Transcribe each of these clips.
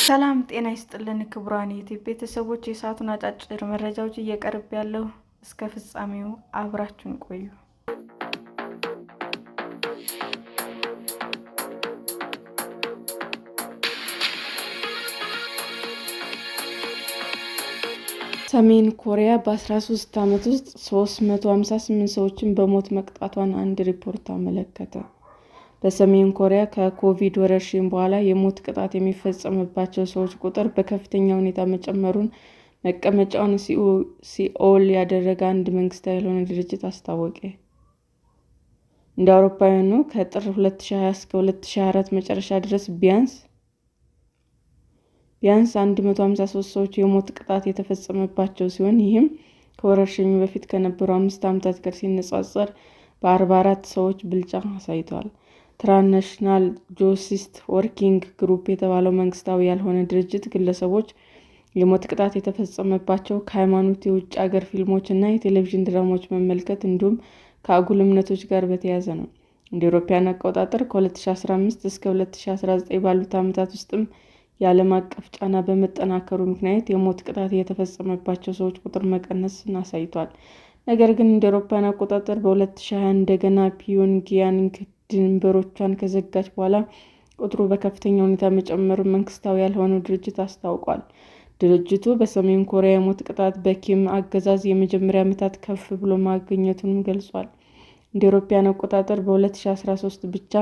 ሰላም ጤና ይስጥልን ክቡራን የዩቲዩብ ቤተሰቦች፣ የሰዓቱን አጫጭር መረጃዎች እየቀርብ ያለው እስከ ፍጻሜው አብራችሁን ቆዩ። ሰሜን ኮሪያ በ13 ዓመት ውስጥ 358 ሰዎችን በሞት መቅጣቷን አንድ ሪፖርት አመለከተ። በሰሜን ኮሪያ ከኮቪድ ወረርሽኝ በኋላ የሞት ቅጣት የሚፈጸምባቸው ሰዎች ቁጥር በከፍተኛ ሁኔታ መጨመሩን መቀመጫውን ሲኦል ያደረገ አንድ መንግስታዊ ያልሆነ ድርጅት አስታወቀ። እንደ አውሮፓውያኑ ከጥር 2020 እስከ 2024 መጨረሻ ድረስ ቢያንስ 153 ሰዎች የሞት ቅጣት የተፈጸመባቸው ሲሆን ይህም ከወረርሽኙ በፊት ከነበሩ 5 ዓመታት ጋር ሲነጻጸር በ44 ሰዎች ብልጫ አሳይቷል። ትራንስናሽናል ጁስቲስ ወርኪንግ ግሩፕ የተባለው መንግስታዊ ያልሆነ ድርጅት ግለሰቦች የሞት ቅጣት የተፈጸመባቸው ከሃይማኖት፣ የውጭ ሀገር ፊልሞች እና የቴሌቪዥን ድራማዎች መመልከት እንዲሁም ከአጉል እምነቶች ጋር በተያያዘ ነው። እንደ አውሮፓውያን አቆጣጠር ከ2015 እስከ 2019 ባሉት ዓመታት ውስጥም የዓለም አቀፍ ጫና በመጠናከሩ ምክንያት የሞት ቅጣት የተፈጸመባቸው ሰዎች ቁጥር መቀነስን አሳይቷል። ነገር ግን እንደ አውሮፓውያን አቆጣጠር በ2020 እንደገና ፒዮንግያንግ ድንበሮቿን ከዘጋች በኋላ ቁጥሩ በከፍተኛ ሁኔታ መጨመሩን መንግስታዊ ያልሆነው ድርጅት አስታውቋል። ድርጅቱ በሰሜን ኮሪያ የሞት ቅጣት በኪም አገዛዝ የመጀመሪያ ዓመታት ከፍ ብሎ ማግኘቱንም ገልጿል። እንደ አውሮፓውያን አቆጣጠር በ2013 ብቻ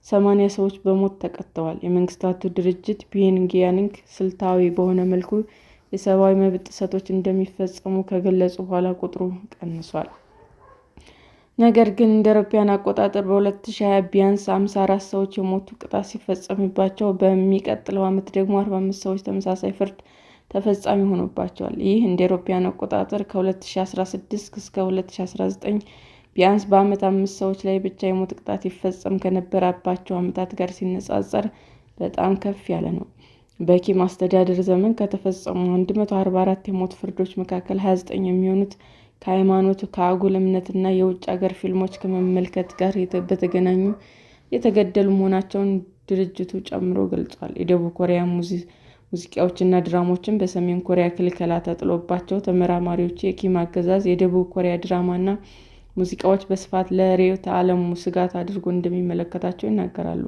80 ሰዎች በሞት ተቀጥተዋል። የመንግስታቱ ድርጅት ፒዮንግያንግ ስልታዊ በሆነ መልኩ የሰብአዊ መብት ጥሰቶች እንደሚፈጸሙ ከገለጹ በኋላ ቁጥሩ ቀንሷል። ነገር ግን እንደ አውሮፓውያን አቆጣጠር በ2020 ቢያንስ 54 ሰዎች የሞት ቅጣት ሲፈጸምባቸው በሚቀጥለው ዓመት ደግሞ 45 ሰዎች ተመሳሳይ ፍርድ ተፈጻሚ ሆኖባቸዋል። ይህ እንደ አውሮፓውያን አቆጣጠር ከ2016 እስከ 2019 ቢያንስ በዓመት 5 ሰዎች ላይ ብቻ የሞት ቅጣት ይፈጸም ከነበረባቸው ዓመታት ጋር ሲነጻጸር በጣም ከፍ ያለ ነው። በኪም አስተዳደር ዘመን ከተፈጸሙ 144 የሞት ፍርዶች መካከል 29 የሚሆኑት ከሃይማኖት፣ ከአጉል እምነት እና የውጭ ሀገር ፊልሞች ከመመልከት ጋር በተገናኙ የተገደሉ መሆናቸውን ድርጅቱ ጨምሮ ገልጿል። የደቡብ ኮሪያ ሙዚቃዎችና ድራማዎችን በሰሜን ኮሪያ ክልከላ ተጥሎባቸው ተመራማሪዎች የኪም አገዛዝ የደቡብ ኮሪያ ድራማና ሙዚቃዎች በስፋት ለርዕዮተ ዓለሙ ስጋት አድርጎ እንደሚመለከታቸው ይናገራሉ።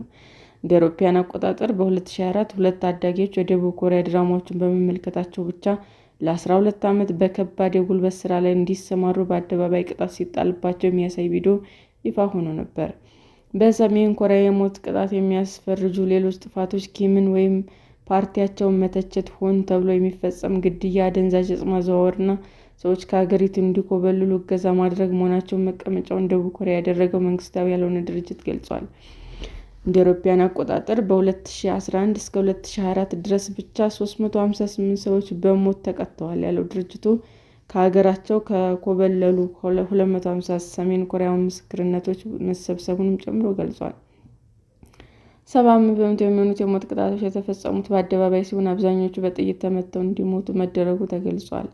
እንደ አውሮፓውያን አቆጣጠር በ2024 ሁለት ታዳጊዎች የደቡብ ኮሪያ ድራማዎችን በመመልከታቸው ብቻ ለ12 ዓመት በከባድ የጉልበት ሥራ ላይ እንዲሰማሩ በአደባባይ ቅጣት ሲጣልባቸው የሚያሳይ ቪዲዮ ይፋ ሆኖ ነበር። በሰሜን ኮሪያ የሞት ቅጣት የሚያስፈርጁ ሌሎች ጥፋቶች ኪምን ወይም ፓርቲያቸውን መተቸት፣ ሆን ተብሎ የሚፈጸም ግድያ፣ አደንዛዥ ዕፅ ማዘዋወርና ሰዎች ከሀገሪቱ እንዲኮበልሉ እገዛ ማድረግ መሆናቸውን መቀመጫውን ደቡብ ኮሪያ ያደረገው መንግስታዊ ያልሆነ ድርጅት ገልጿል። እንደ አውሮፓውያን አቆጣጠር በ2011 እስከ 2024 ድረስ ብቻ 358 ሰዎች በሞት ተቀጥተዋል ያለው ድርጅቱ ከሀገራቸው ከኮበለሉ 250 ሰሜን ኮሪያውያን ምስክርነቶች መሰብሰቡንም ጨምሮ ገልጿል። 70% የሚሆኑት የሞት ቅጣቶች የተፈጸሙት በአደባባይ ሲሆን አብዛኞቹ በጥይት ተመተው እንዲሞቱ መደረጉ ተገልጿል።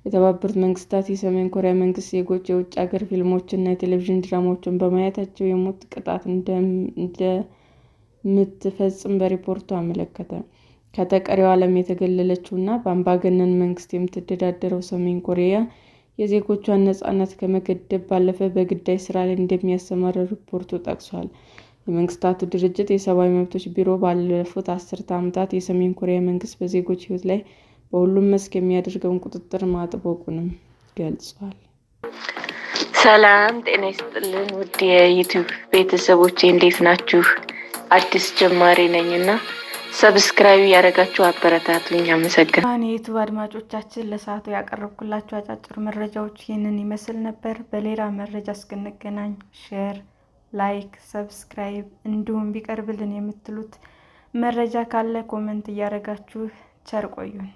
የተባበሩት መንግስታት የሰሜን ኮሪያ መንግስት ዜጎች የውጭ ሀገር ፊልሞችና የቴሌቪዥን ድራማዎችን በማየታቸው የሞት ቅጣት እንደምትፈጽም በሪፖርቱ አመለከተ። ከተቀሪው ዓለም የተገለለችውና በአምባገነን መንግስት የምትተዳደረው ሰሜን ኮሪያ የዜጎቿን ነፃነት ከመገደብ ባለፈ በግዳጅ ስራ ላይ እንደሚያሰማራ ሪፖርቱ ጠቅሷል። የመንግስታቱ ድርጅት የሰብአዊ መብቶች ቢሮ ባለፉት 10 ዓመታት የሰሜን ኮሪያ መንግስት በዜጎች ሕይወት ላይ በሁሉም መስክ የሚያደርገውን ቁጥጥር ማጥበቁንም ገልጿል። ሰላም ጤና ይስጥልን ውድ የዩቲዩብ ቤተሰቦቼ እንዴት ናችሁ? አዲስ ጀማሪ ነኝና ሰብስክራይብ ያደረጋችሁ አበረታቱኝ። አመሰግናለሁ። የዩቲዩብ አድማጮቻችን ለሰዓቱ ያቀረብኩላችሁ አጫጭር መረጃዎች ይህንን ይመስል ነበር። በሌላ መረጃ እስክንገናኝ ሼር፣ ላይክ፣ ሰብስክራይብ እንዲሁም ቢቀርብልን የምትሉት መረጃ ካለ ኮሜንት እያደረጋችሁ ቸር ቆዩን።